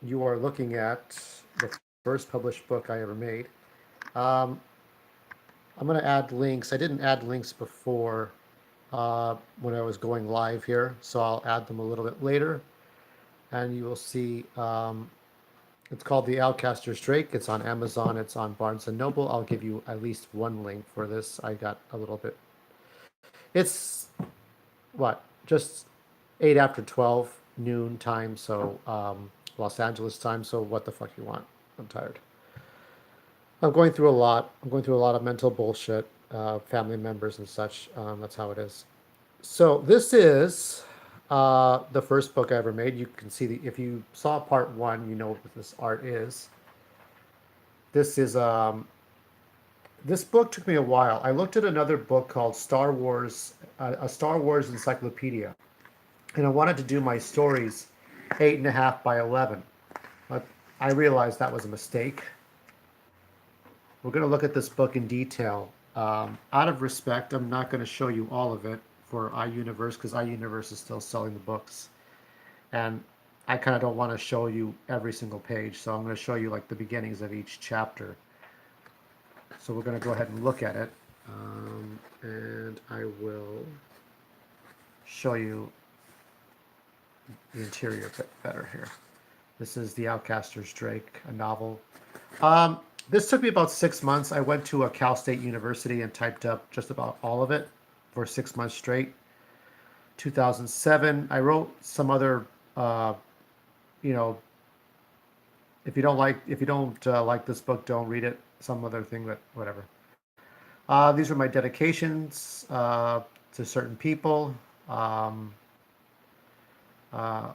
you are looking at the first published book I ever made. Um, I'm going to add links. I didn't add links before when I was going live here, so I'll add them a little bit later. And you will see it's called The Outcasters Drake. It's on Amazon. It's on Barnes and Noble. I'll give you at least one link for this. I got a little bit. It's what? Just 8 after 12 noon time, so Los Angeles time. So what the fuck you want? I'm tired. I'm going through a lot. I'm going through a lot of mental bullshit, family members and such. That's how it is. So this is the first book I ever made. You can see if you saw part one, you know what this art is. This is this book took me a while. I looked at another book called Star Wars, a Star Wars encyclopedia, and I wanted to do my stories 8.5 by 11, but I realized that was a mistake. We're going to look at this book in detail. Out of respect, I'm not going to show you all of it for iUniverse because iUniverse is still selling the books. And I kind of don't want to show you every single page, so I'm going to show you like the beginnings of each chapter. So we're going to go ahead and look at it. And I will show you the interior a bit better here. This is The Outcasters Drake, a novel. This took me about 6 months. I went to a Cal State University and typed up just about all of it for 6 months straight. 2007. I wrote some other, you know, if you don't like this book, don't read it. Some other thing, but whatever. These are my dedications to certain people. Uh,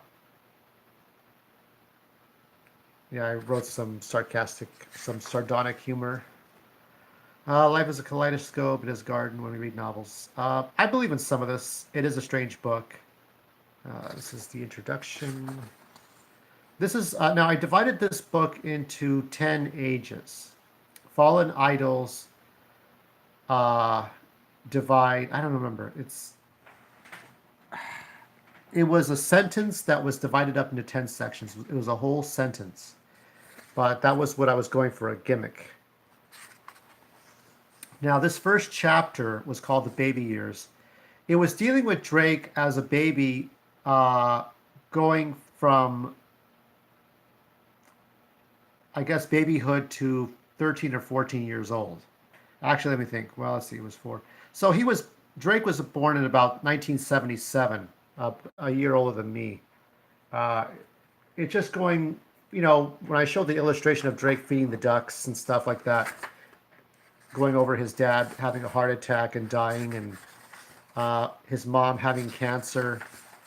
yeah, I wrote some sardonic humor. Life is a kaleidoscope. It is a garden when we read novels. I believe in some of this. It is a strange book. This is the introduction. This is now I divided this book into 10 ages. Fallen idols divide. I don't remember. It was a sentence that was divided up into 10 sections. It was a whole sentence, but that was what I was going for, a gimmick. Now, this first chapter was called The Baby Years. It was dealing with Drake as a baby, going from, I guess, babyhood to 13 or 14 years old. Actually, let me think. Well, let's see, it was 4. So Drake was born in about 1977, a year older than me. Uh, it's just going, when I showed the illustration of Drake feeding the ducks and stuff like that, going over his dad having a heart attack and dying, and his mom having cancer,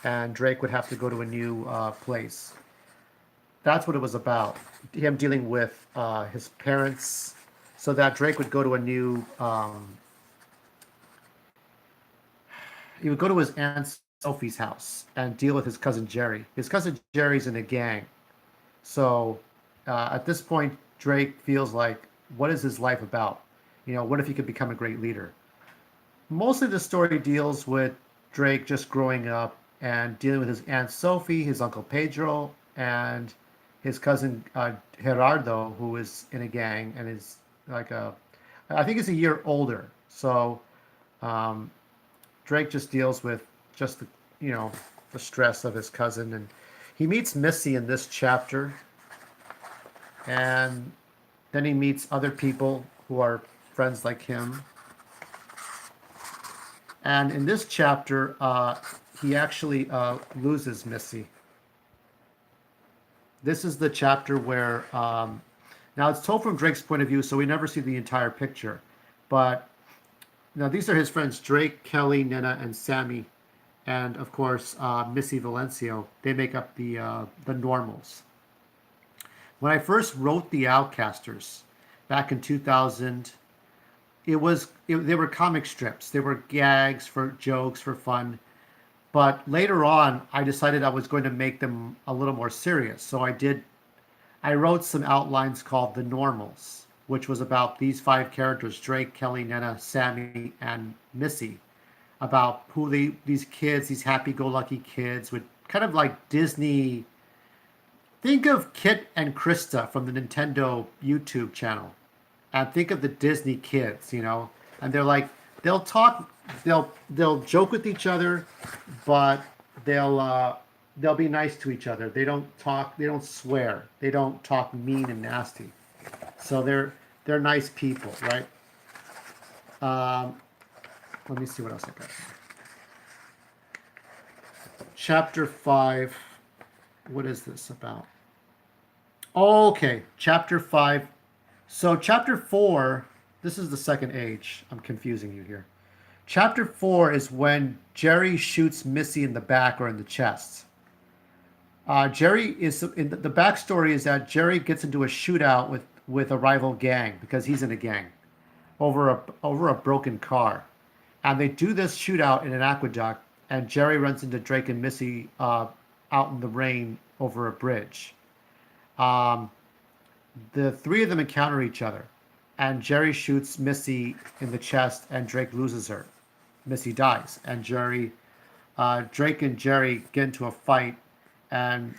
and Drake would have to go to a new place. That's what it was about. Him dealing with his parents, so that Drake would go to a new. He would go to his aunt Sophie's house and deal with his cousin Jerry. His cousin Jerry's in a gang, so at this point, Drake feels like, what is his life about? What if he could become a great leader? Mostly the story deals with Drake just growing up and dealing with his aunt Sophie, his uncle Pedro, and his cousin Gerardo, who is in a gang and is I think he's a year older. So um, Drake just deals with just the stress of his cousin, and he meets Missy in this chapter, and then he meets other people who are friends like him. And in this chapter, he actually loses Missy. This is the chapter where, now it's told from Drake's point of view, so we never see the entire picture. But now these are his friends, Drake, Kelly, Nina, and Sammy. And of course, Missy Valencio. They make up the normals. When I first wrote The Outcasters back in 2000, they were comic strips. They were gags for jokes for fun. But later on, I decided I was going to make them a little more serious. So I wrote some outlines called The Normals, which was about these 5 characters, Drake, Kelly, Nena, Sammy, and Missy, about these kids, these happy-go-lucky kids with kind of like Disney think of Kit and Krista from the Nintendo YouTube channel, and think of the Disney kids, and they're like they'll talk, they'll joke with each other, but they'll be nice to each other. They don't talk, they don't swear, they don't talk mean and nasty. So they're nice people, right? Um, Let me see what else I got. Chapter 5. What is this about? Okay, chapter 5. So chapter 4, this is the second age. I'm confusing you here. Chapter 4 is when Jerry shoots Missy in the back or in the chest. Jerry is in the backstory is that Jerry gets into a shootout with a rival gang because he's in a gang over a broken car, and they do this shootout in an aqueduct, and Jerry runs into Drake and Missy out in the rain over a bridge. Um, the three of them encounter each other, and Jerry shoots Missy in the chest, and Drake loses her. Missy dies, and Drake and Jerry get into a fight, and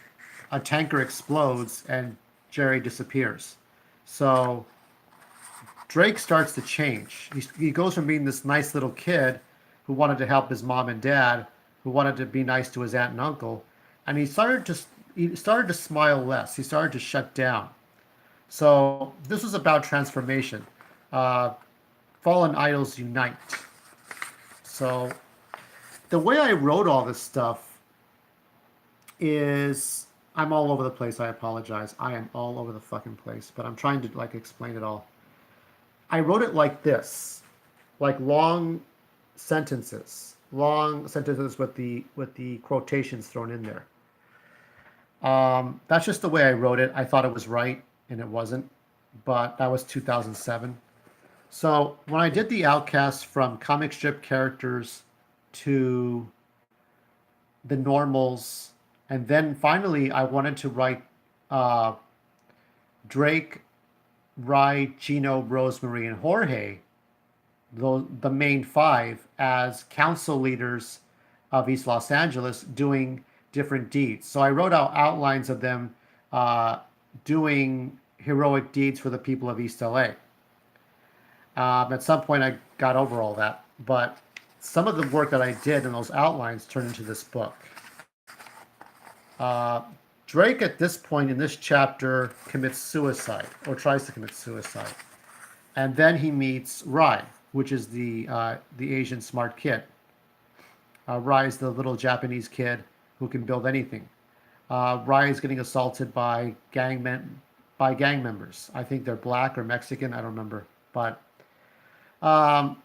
a tanker explodes, and Jerry disappears. So Drake starts to change. He goes from being this nice little kid who wanted to help his mom and dad, who wanted to be nice to his aunt and uncle, and he started to smile less. He started to shut down. So this was about transformation. Fallen idols unite. So the way I wrote all this stuff is, I'm all over the place. I apologize. I am all over the fucking place, but I'm trying to explain it all. I wrote it like this, like long sentences with the quotations thrown in there. That's just the way I wrote it. I thought it was right, and it wasn't, but that was 2007. So when I did the Outcasts from comic strip characters to the normals, and then finally I wanted to write Drake, Rye, Gino, Rosemary, and Jorge, the main five, as council leaders of East Los Angeles doing different deeds. So I wrote out outlines of them doing heroic deeds for the people of East LA. At some point I got over all that, but some of the work that I did in those outlines turned into this book. Drake at this point in this chapter commits suicide, or tries to commit suicide. And then he meets Rye, which is the Asian smart kid. Rye is the little Japanese kid who can build anything. Rye is getting assaulted by gang members. I think they're black or Mexican, I don't remember. But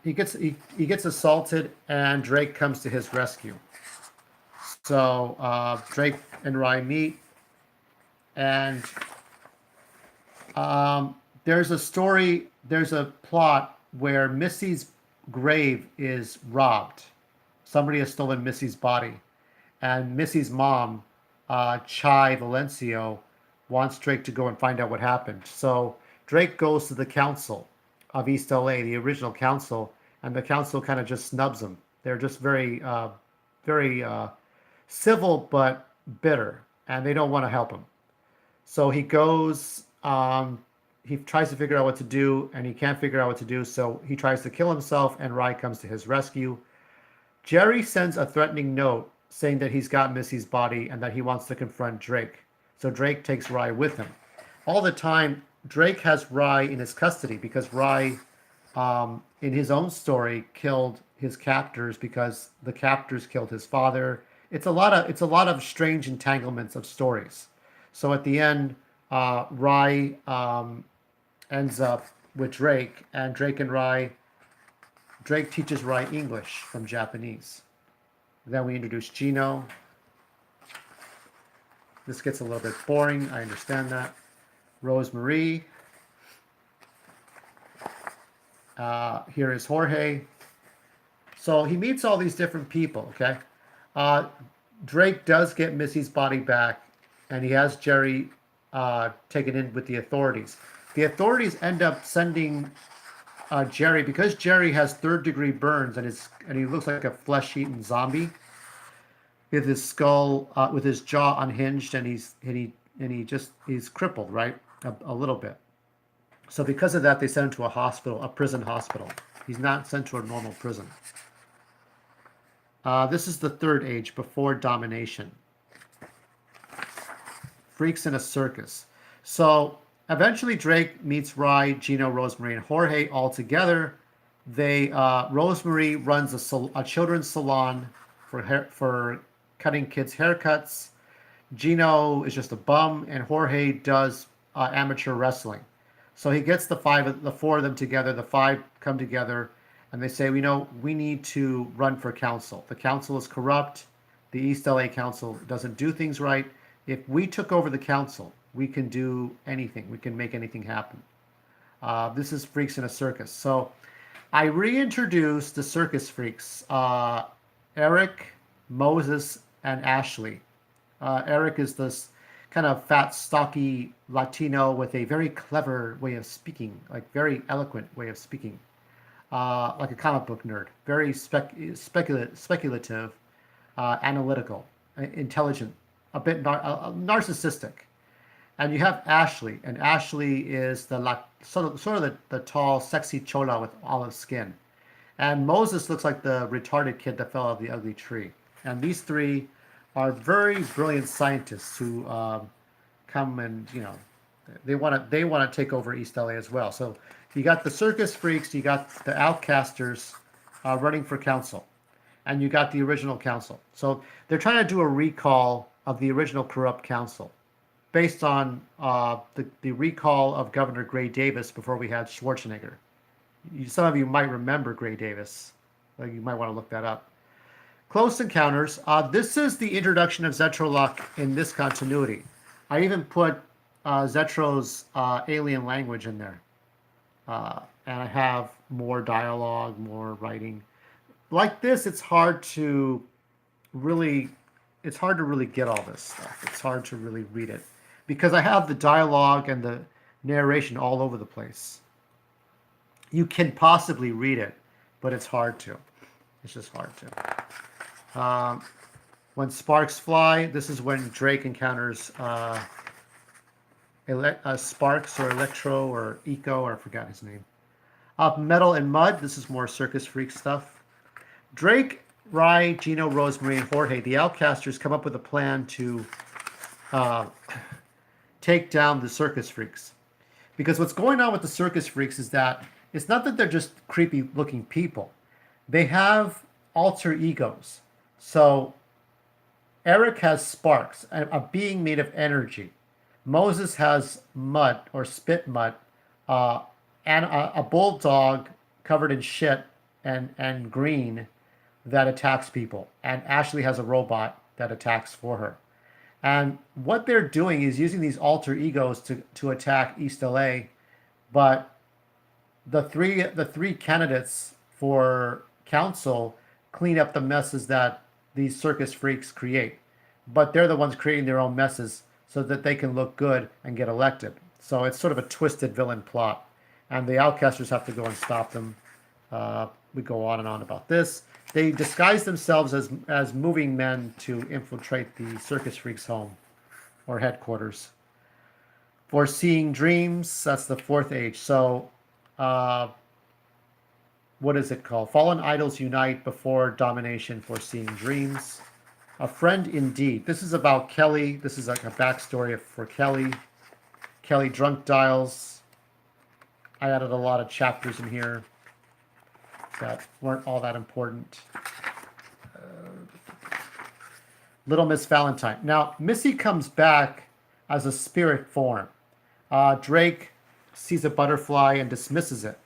he gets assaulted, and Drake comes to his rescue. So Drake and Rye meet, and there's a plot where Missy's grave is robbed. Somebody has stolen Missy's body, and Missy's mom, Chai Valencio, wants Drake to go and find out what happened. So Drake goes to the council of East LA, the original council, and the council kind of just snubs him. They're just very civil but bitter, and they don't want to help him. So he goes, he tries to figure out what to do, and he can't figure out what to do, so he tries to kill himself, and Rye comes to his rescue. Jerry sends a threatening note saying that he's got Missy's body and that he wants to confront Drake. So Drake takes Rye with him. All the time, Drake has Rye in his custody because Rye, in his own story, killed his captors because the captors killed his father. It's a lot of strange entanglements of stories. So at the end, Rye ends up with Drake, and Drake teaches Rye English from Japanese. Then we introduce Gino. This gets a little bit boring, I understand that. Rosemary. Here is Jorge. So he meets all these different people, okay? Drake does get Missy's body back, and he has Jerry taken in with the authorities. The authorities end up sending Jerry, because Jerry has third-degree burns and he looks like a flesh-eaten zombie with his skull, with his jaw unhinged, and he and he's crippled, right? A little bit. So because of that, they sent him to a hospital, a prison hospital. He's not sent to a normal prison. This is the third age, before domination. Freaks in a circus. So eventually Drake meets Rye, Gino, Rosemary, and Jorge all together. Rosemary runs a children's salon for cutting kids' haircuts. Gino is just a bum, and Jorge does amateur wrestling. So he gets the four of them together. The five come together, and they say, we need to run for council. The council is corrupt. The East LA council doesn't do things right. If we took over the council, we can do anything. We can make anything happen. This is Freaks in a Circus. So I reintroduced the circus freaks, Eric, Moses, and Ashley. Eric is this kind of fat, stocky Latino with a very clever way of speaking, like very eloquent way of speaking, like a comic book nerd, very speculative, analytical, intelligent, a bit narcissistic. And you have Ashley, and Ashley is sort of the tall, sexy chola with olive skin. And Moses looks like the retarded kid that fell out of the ugly tree. And these three are very brilliant scientists who come and they want to take over East LA as well. So you got the circus freaks, you got the Outcasters running for council, and you got the original council. So they're trying to do a recall of the original corrupt council, based on the recall of Governor Gray Davis before we had Schwarzenegger. Some of you might remember Gray Davis. You might want to look that up. Close Encounters. This is the introduction of Zetrolok in this continuity. I even put Zetro's alien language in there. And I have more dialogue, more writing. Like this, it's hard to really get all this stuff. It's hard to really read it, because I have the dialogue and the narration all over the place. You can possibly read it, but it's hard to. It's just hard to. When Sparks Fly, this is when Drake encounters Sparks or Electro or Eco, or I forgot his name. Metal and Mud, this is more circus freak stuff. Drake, Rye, Gino, Rosemary, and Jorge, the Outcasters, come up with a plan to take down the circus freaks. Because what's going on with the circus freaks is that it's not that they're just creepy looking people. They have alter egos. So Eric has Sparks, a being made of energy. Moses has Mud, or spit mud, and a bulldog covered in shit and green that attacks people. And Ashley has a robot that attacks for her. And what they're doing is using these alter egos to attack East LA. But the three candidates for council clean up the messes that these circus freaks create. But they're the ones creating their own messes so that they can look good and get elected. So it's sort of a twisted villain plot. And the Outcasters have to go and stop them. We go on and on about this. They disguise themselves as moving men to infiltrate the circus freaks' home or headquarters. Foreseeing Dreams, that's the fourth age. So what is it called? Fallen Idols Unite before Domination, Foreseeing Dreams. A Friend Indeed. This is about Kelly. This is like a backstory for Kelly. Kelly Drunk Dials. I added a lot of chapters in here that weren't all that important. Little Miss Valentine. Now, Missy comes back as a spirit form. Drake sees a butterfly and dismisses it,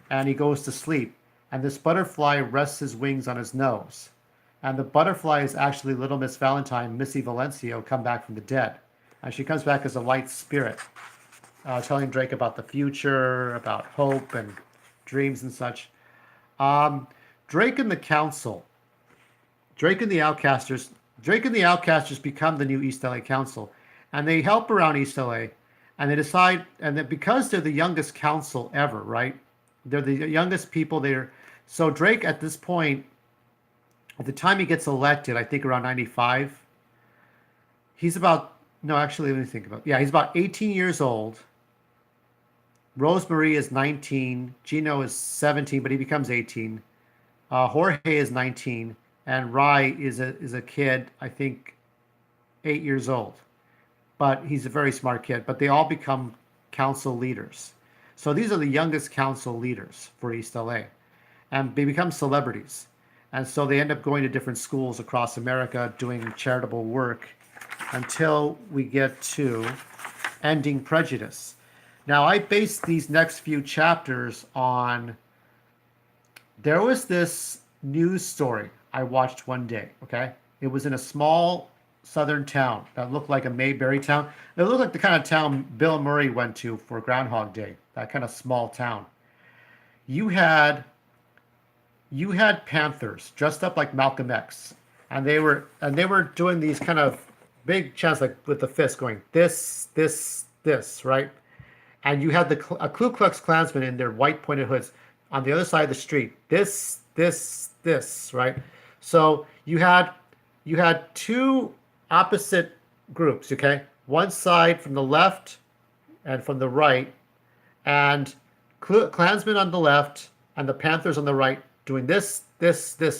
and he goes to sleep. And this butterfly rests his wings on his nose. And the butterfly is actually Little Miss Valentine, Missy Valencio, come back from the dead. And she comes back as a light spirit, telling Drake about the future, about hope and dreams and such. Drake and the Council. Drake and the Outcasters become the new East LA Council. And they help around East LA. And they decide, and that because they're the youngest council ever, right? They're the youngest people there. So Drake, at this point, at the time he gets elected, I think around 95, he's about No, actually, let me think about. Yeah, he's about 18 years old. Rosemarie is 19. Gino is 17, but he becomes 18. Jorge is 19, and Rai is a kid, I think, 8 years old. But he's a very smart kid. But they all become council leaders. So these are the youngest council leaders for East LA, and they become celebrities. And so they end up going to different schools across America doing charitable work until we get to Ending Prejudice. Now, I based these next few chapters on, there was this news story I watched one day, okay? It was in a small southern town that looked like a Mayberry town. It looked like the kind of town Bill Murray went to for Groundhog Day, that kind of small town. You had you had Panthers dressed up like Malcolm X, and they were doing these kind of big chants like with the fist going this, right? And you had a Ku Klux Klansman in their white pointed hoods on the other side of the street. This, right? So you had two opposite groups, okay? One side from the left and from the right, and Klansmen on the left and the Panthers on the right doing this,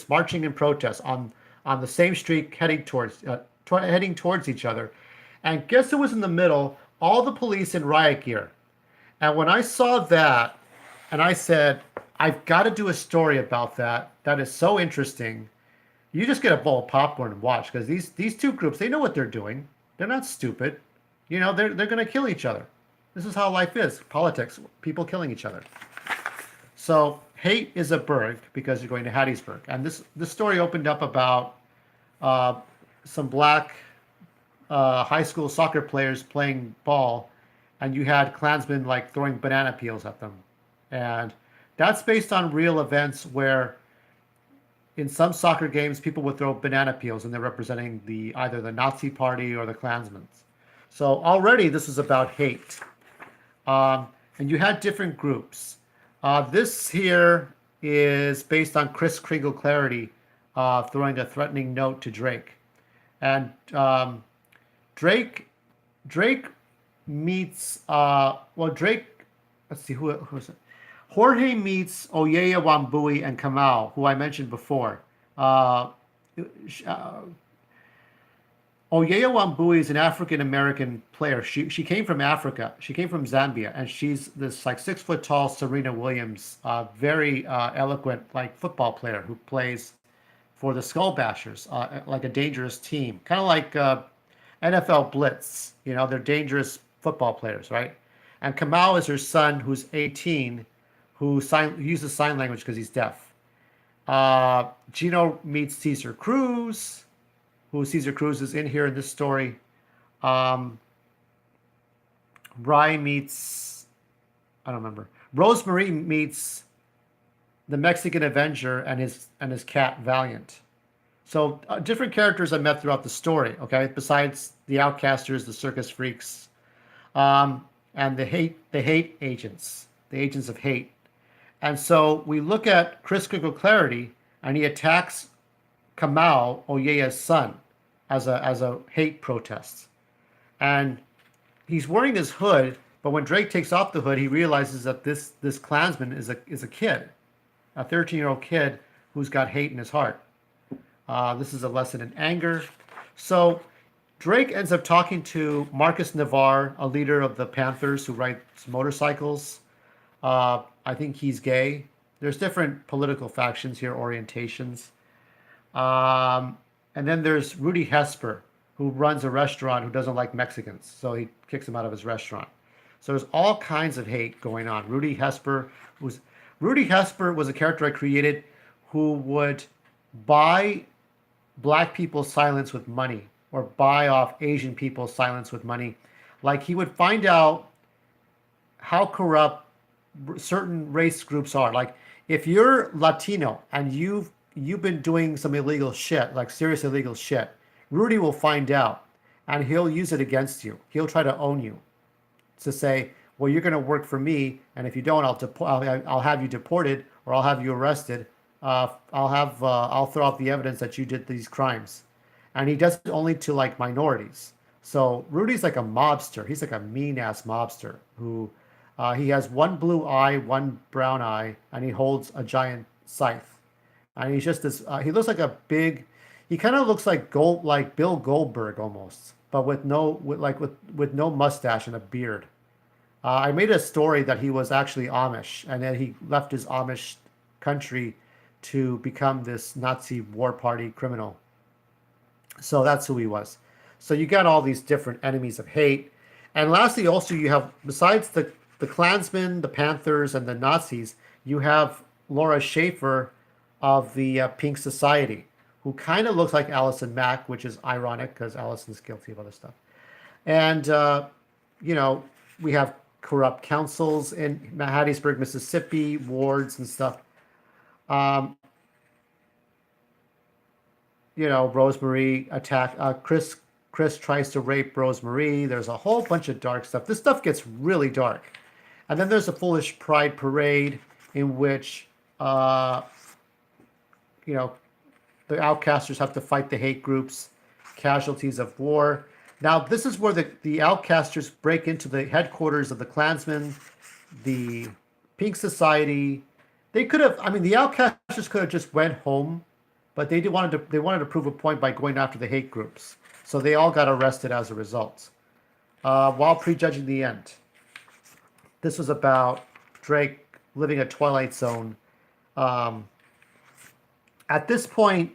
marching in protest on the same street, heading towards each other. And guess who was in the middle? All the police in riot gear. And when I saw that, and I said, I've got to do a story about that. That is so interesting. You just get a bowl of popcorn and watch, because these two groups, they know what they're doing. They're not stupid. They're going to kill each other. This is how life is. Politics, people killing each other. So Haight is a burg because you're going to Hattiesburg. And this story opened up about some black high school soccer players playing ball, and you had Klansmen like throwing banana peels at them. And that's based on real events where in some soccer games people would throw banana peels, and they're representing either the Nazi party or the Klansmen. So already this is about hate. And you had different groups. This here is based on Kris Kringle Clarity throwing a threatening note to Drake. And Drake meets, Drake, let's see, who is it? Jorge meets Oyeye Wambui and Kamau, who I mentioned before. Oyeye Wambui is an African-American player. She came from Africa. She came from Zambia, and she's this like 6 foot tall Serena Williams, very eloquent like football player who plays for the Skull Bashers, like a dangerous team, kind of like NFL Blitz. They're dangerous football players, right? And Kamau is her son, who's 18, who uses sign language because he's deaf. Gino meets Caesar Cruz, who Caesar Cruz is in here in this story. Rye meets, I don't remember. Rosemarie meets the Mexican Avenger and his cat Valiant. So different characters I met throughout the story. Okay, besides the Outcasters, the Circus Freaks, and the hate agents, the agents of hate. And so we look at Kris Kringle Clarity, and he attacks Kamau, Oyeye's son, as a hate protest. And he's wearing his hood, but when Drake takes off the hood, he realizes that this Klansman is a kid, a 13-year-old kid who's got hate in his heart. This is a lesson in anger. So Drake ends up talking to Marcus Navarre, a leader of the Panthers who rides motorcycles. I think he's gay. There's different political factions here, orientations. And then there's Rudy Hesper, who runs a restaurant who doesn't like Mexicans, so he kicks him out of his restaurant. So there's all kinds of hate going on. Rudy Hesper was a character I created who would buy black people's silence with money, or buy off Asian people's silence with money. Like, he would find out how corrupt certain race groups are. Like, if you're Latino and you've been doing some illegal shit, like serious illegal shit, Rudy will find out, and he'll use it against you. He'll try to own you, to say, well, you're going to work for me, and if you don't, I'll have you deported, or I'll have you arrested. I'll throw out the evidence that you did these crimes. And he does it only to like minorities. So Rudy's like a mobster. He's like a mean ass mobster who he has one blue eye, one brown eye, and he holds a giant scythe. And he's just this. He looks like a big. He kind of looks like like Bill Goldberg almost, but with no mustache and a beard. I made a story that he was actually Amish, and then he left his Amish country to become this Nazi war party criminal. So that's who he was. So you got all these different enemies of hate. And lastly, also you have, besides the Klansmen, the Panthers, and the Nazis, you have Laura Schaefer of the Pink Society, who kind of looks like Allison Mack, which is ironic because Allison's guilty of other stuff. And, you know, we have corrupt councils in Hattiesburg, Mississippi, wards and stuff. Um, you know, Rosemary Chris tries to rape Rosemary. There's a whole bunch of dark stuff. This stuff gets really dark. And then there's a foolish pride parade in which, you know, the Outcasters have to fight the hate groups, casualties of war. Now, this is where the Outcasters break into the headquarters of the Klansmen, the Pink Society. They could have, I mean, the Outcasters could have just went home, but they wanted to prove a point by going after the hate groups. So they all got arrested as a result, while prejudging the end. This was about Drake living a Twilight Zone. At this point,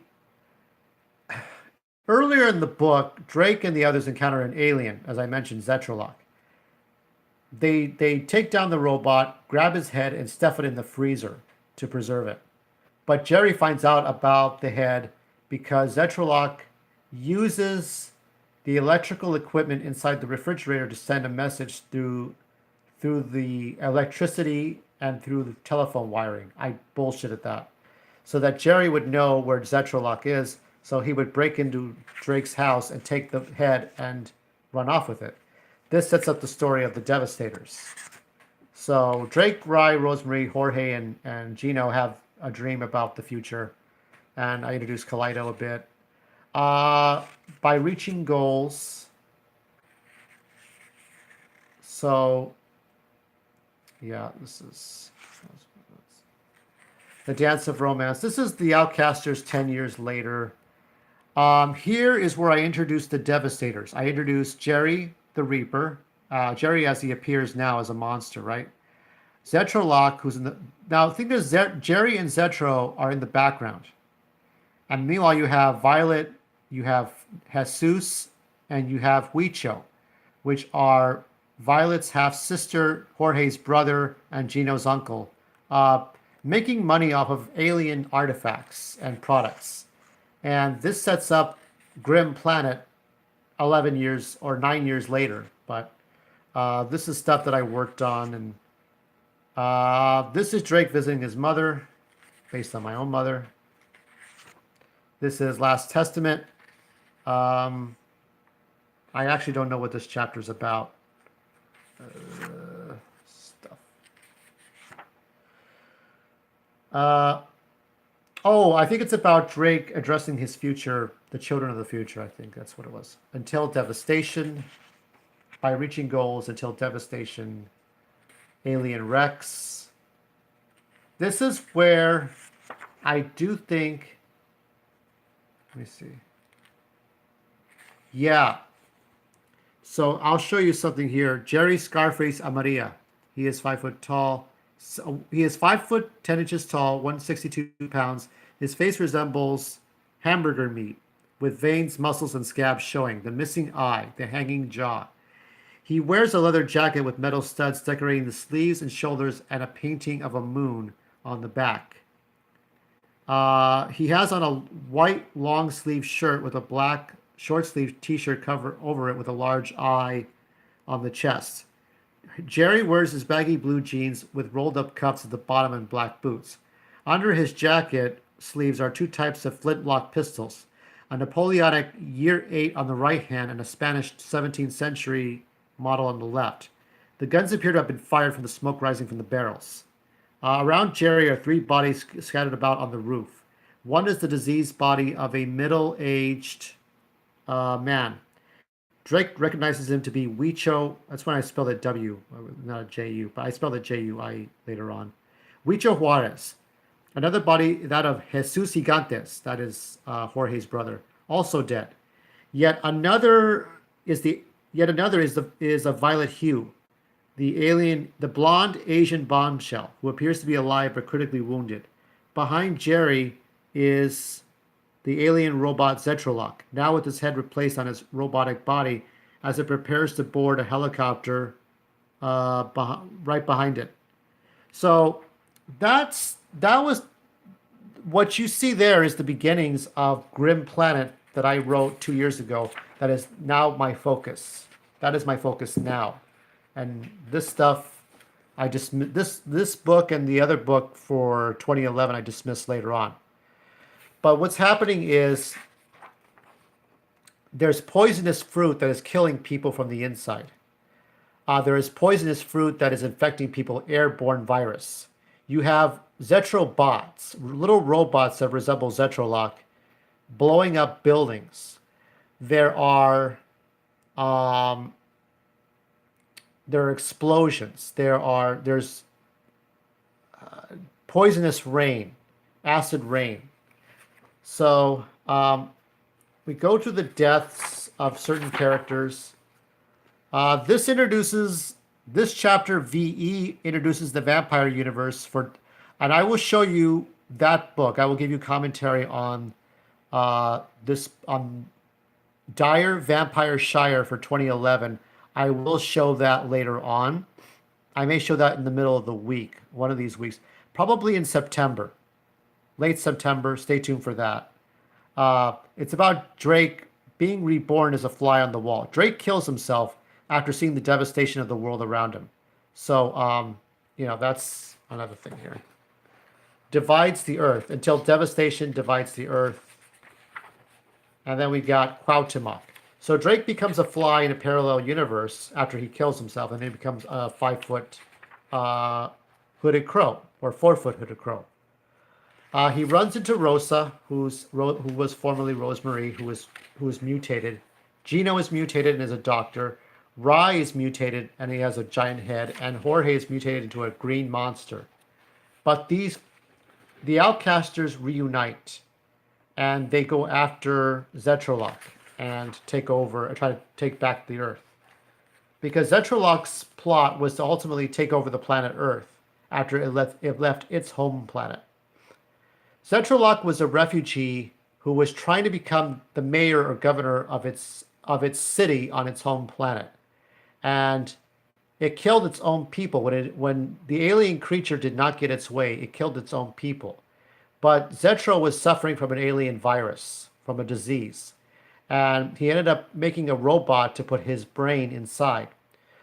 earlier in the book, Drake and the others encounter an alien, as I mentioned, Zetralok. They take down the robot, grab his head, and stuff it in the freezer to preserve it. But Jerry finds out about the head because Zetralok uses the electrical equipment inside the refrigerator to send a message through the electricity and through the telephone wiring. I bullshitted that. So that Jerry would know where Zetralok is, so he would break into Drake's house and take the head and run off with it. This sets up the story of the Devastators. So Drake, Rye, Rosemary, Jorge, and Gino have a dream about the future. And I introduced Kaleido a bit. By reaching goals. So, yeah, this is the Dance of Romance. This is the Outcasters 10 years later. Here is where I introduced the Devastators. I introduced Jerry the Reaper. Jerry as he appears now as a monster, right? Zetralok, who's in the... Now, the thing is, Jerry and Zetro are in the background. And meanwhile, you have Violet, you have Jesus, and you have Huicho, which are Violet's half-sister, Jorge's brother, and Gino's uncle, making money off of alien artifacts and products. And this sets up Grim Planet 11 years or 9 years later. But this is stuff that I worked on. And this is Drake visiting his mother, based on my own mother. This is Last Testament. I actually don't know what this chapter is about. Stuff. Oh, I think it's about Drake addressing his future, the children of the future. I think that's what it was. Until Devastation, by reaching goals, until Devastation, Alien Rex. This is where I do think, let me see. Yeah. So I'll show you something here. Jerry Scarface Amaria. He is 5 foot tall. So he is 5 foot 10 inches tall, 162 pounds. His face resembles hamburger meat, with veins, muscles, and scabs showing, the missing eye, the hanging jaw. He wears a leather jacket with metal studs decorating the sleeves and shoulders and a painting of a moon on the back. He has on a white long sleeve shirt with a black short sleeve t-shirt cover over it with a large eye on the chest. Jerry wears his baggy blue jeans with rolled up cuffs at the bottom and black boots. Under his jacket sleeves are two types of flintlock pistols, a Napoleonic Year 8 on the right hand and a Spanish 17th century model on the left. The guns appear to have been fired from the smoke rising from the barrels. Around Jerry are three bodies scattered about on the roof. One is the diseased body of a middle-aged man. Drake recognizes him to be Huicho. That's when I spelled it W, not a J-U, but I spelled it J-U-I later on. Huicho Juarez. Another body, that of Jesus Gigantes, that is Jorge's brother, also dead. Yet another is the yet another is a violet hue, the alien, the blonde Asian bombshell who appears to be alive but critically wounded. Behind Jerry is the alien robot Zetralok, now with his head replaced on his robotic body as it prepares to board a helicopter right behind it. So that was what you see there is the beginnings of Grim Planet that I wrote 2 years ago. That is now my focus. That is my focus now, and this stuff I just this book and the other book for 2011 I dismissed later on. But what's happening is there's poisonous fruit that is killing people from the inside. There is poisonous fruit that is infecting people, airborne virus. You have Zetrobots, little robots that resemble Zetrolok, blowing up buildings. There are explosions. There's poisonous rain, acid rain. So we go to the deaths of certain characters. This chapter VE introduces the vampire universe and I will show you that book. I will give you commentary on this on Dire Vampire Shire for 2011. I will show that later on. I may show that in the middle of the week, one of these weeks, probably in September, late September. Stay tuned for that. It's about Drake being reborn as a fly on the wall. Drake kills himself after seeing the devastation of the world around him. So, that's another thing here. Divides the earth until devastation divides the earth. And then we got Cuauhtémoc. So Drake becomes a fly in a parallel universe after he kills himself, and then he becomes a 5-foot hooded crow, or 4-foot hooded crow. He runs into Rosa, who was formerly Rosemarie, who was mutated. Gino is mutated and is a doctor. Rai is mutated and he has a giant head, and Jorge is mutated into a green monster. But the Outcasters reunite, and they go after Zetralok and take over, and try to take back the Earth. Because Zetralok's plot was to ultimately take over the planet Earth after it left its home planet. Zetralok was a refugee who was trying to become the mayor or governor of its city on its home planet. And it killed its own people. When the alien creature did not get its way, it killed its own people. But Zetro was suffering from an alien virus, from a disease. And he ended up making a robot to put his brain inside.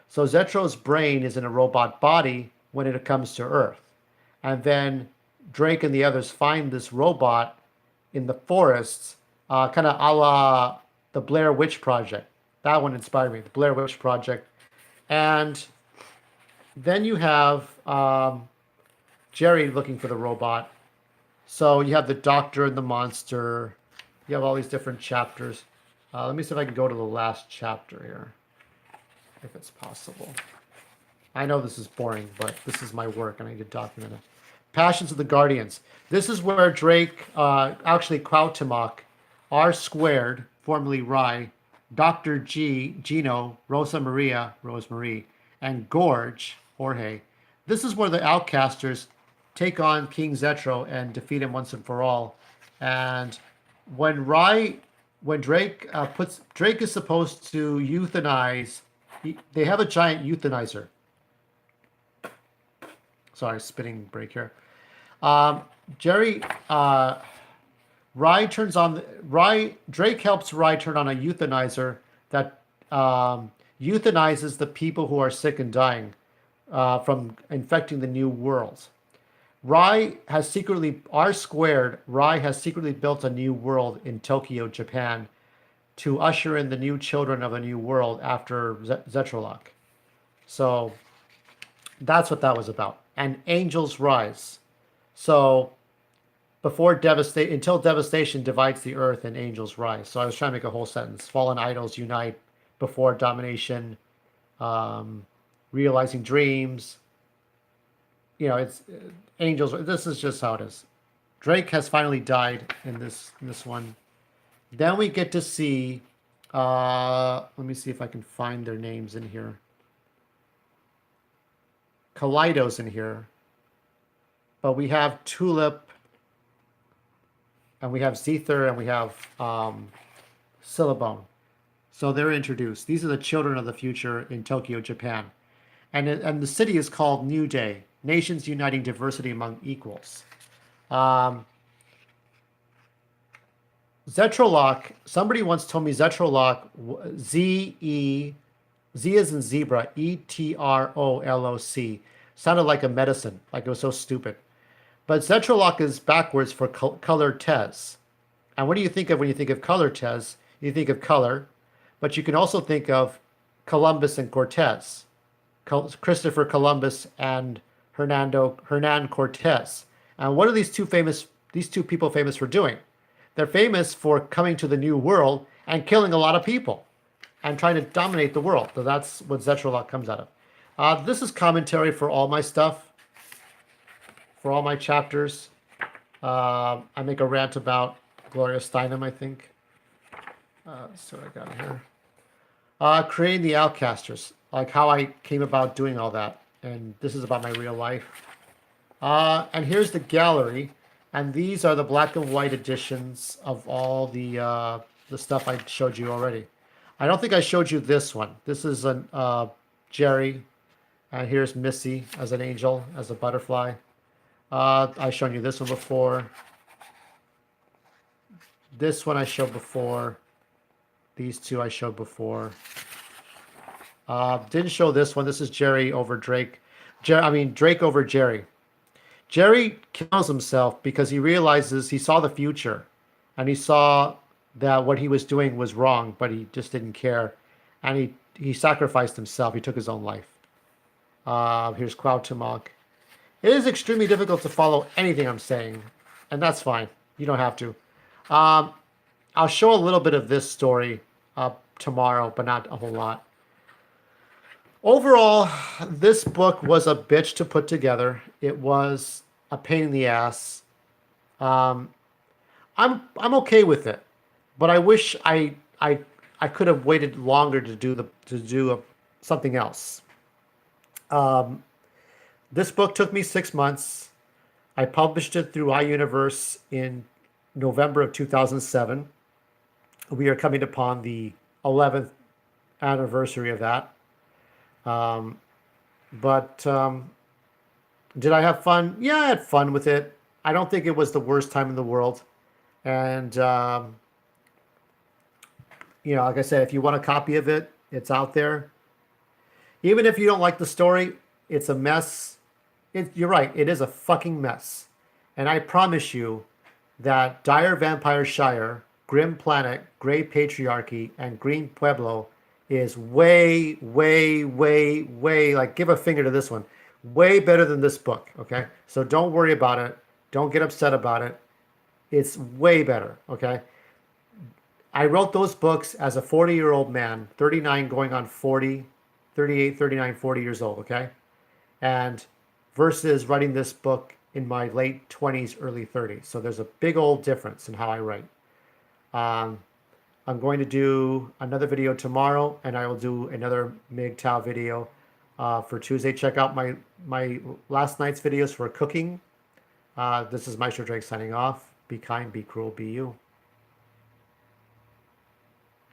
So Zetro's brain is in a robot body when it comes to Earth. And then Drake and the others find this robot in the forests, kind of a la the Blair Witch Project. That one inspired me, the Blair Witch Project. And then you have Jerry looking for the robot. So you have the doctor and the monster. You have all these different chapters. Let me see if I can go to the last chapter here, if it's possible. I know this is boring, but this is my work and I need to document it. Passions of the Guardians. This is where Drake, actually Cuauhtémoc, R squared, formerly Rai, Dr. G, Gino, Rosa Maria, Rosemarie, and Gorge, Jorge. This is where the Outcasters take on King Zetro and defeat him once and for all. And when Drake Drake is supposed to euthanize, they have a giant euthanizer. Sorry, spitting break here. Drake helps Rai turn on a euthanizer that euthanizes the people who are sick and dying from infecting the new world. Rai has secretly built a new world in Tokyo, Japan, to usher in the new children of a new world after Zetralok. So that's what that was about. And angels rise. So until devastation divides the earth and angels rise. So I was trying to make a whole sentence. Fallen idols unite, before domination, um, realizing dreams. It's angels. This is just how it is. Drake has finally died in this one. Then we get to see. Let me see if I can find their names in here. Kaleido's in here, but we have Tulip, and we have Zether, and we have Syllabone. So they're introduced. These are the children of the future in Tokyo, Japan. And the city is called New Day, Nations Uniting Diversity Among Equals. Zetralock, somebody once told me Zetralock, Z as in zebra, Etroloc, sounded like a medicine, like it was so stupid. But Zetralock is backwards for color Tez. And what do you think of when you think of color Tez? You think of color, but you can also think of Columbus and Cortez, Christopher Columbus and Hernan Cortez. And what are these two people famous for doing? They're famous for coming to the New World and killing a lot of people and trying to dominate the world. So that's what Zetralock comes out of. This is commentary for all my stuff, for all my chapters. I make a rant about Gloria Steinem, I think. So I got here. Creating the Outcasters, like how I came about doing all that. And this is about my real life. And here's the gallery. And these are the black and white editions of all the stuff I showed you already. I don't think I showed you this one. This is an Jerry. And here's Missy as an angel, as a butterfly. I've shown you this one before. This one I showed before. These two I showed before. Didn't show this one. This is Jerry over Drake. Drake over Jerry. Jerry kills himself because he realizes he saw the future. And he saw that what he was doing was wrong, but he just didn't care. And he sacrificed himself. He took his own life. Here's Cuauhtémoc. It is extremely difficult to follow anything I'm saying. And that's fine. You don't have to. I'll show a little bit of this story tomorrow, but not a whole lot. Overall, this book was a bitch to put together. It was a pain in the ass. I'm okay with it, but I wish I could have waited longer to do something else. This book took me 6 months. I published it through iUniverse in November of 2007. We are coming upon the 11th anniversary of that. Did I have fun? Yeah, I had fun with it. I don't think it was the worst time in the world. And, like I said, if you want a copy of it, it's out there. Even if you don't like the story, it's a mess. You're right, it is a fucking mess. And I promise you that Dire Vampire Shire, Grim Planet, Grey Patriarchy, and Green Pueblo is way, way, way, way, like, give a finger to this one, way better than this book, okay? So don't worry about it. Don't get upset about it. It's way better, okay? I wrote those books as a 40-year-old man, 39 going on 40, 38, 39, 40 years old, okay? And versus writing this book in my late 20s, early 30s. So there's a big old difference in how I write. I'm going to do another video tomorrow, and I will do another MGTOW video for Tuesday. Check out my last night's videos for cooking. This is Maestro Drake signing off. Be kind, be cruel, be you.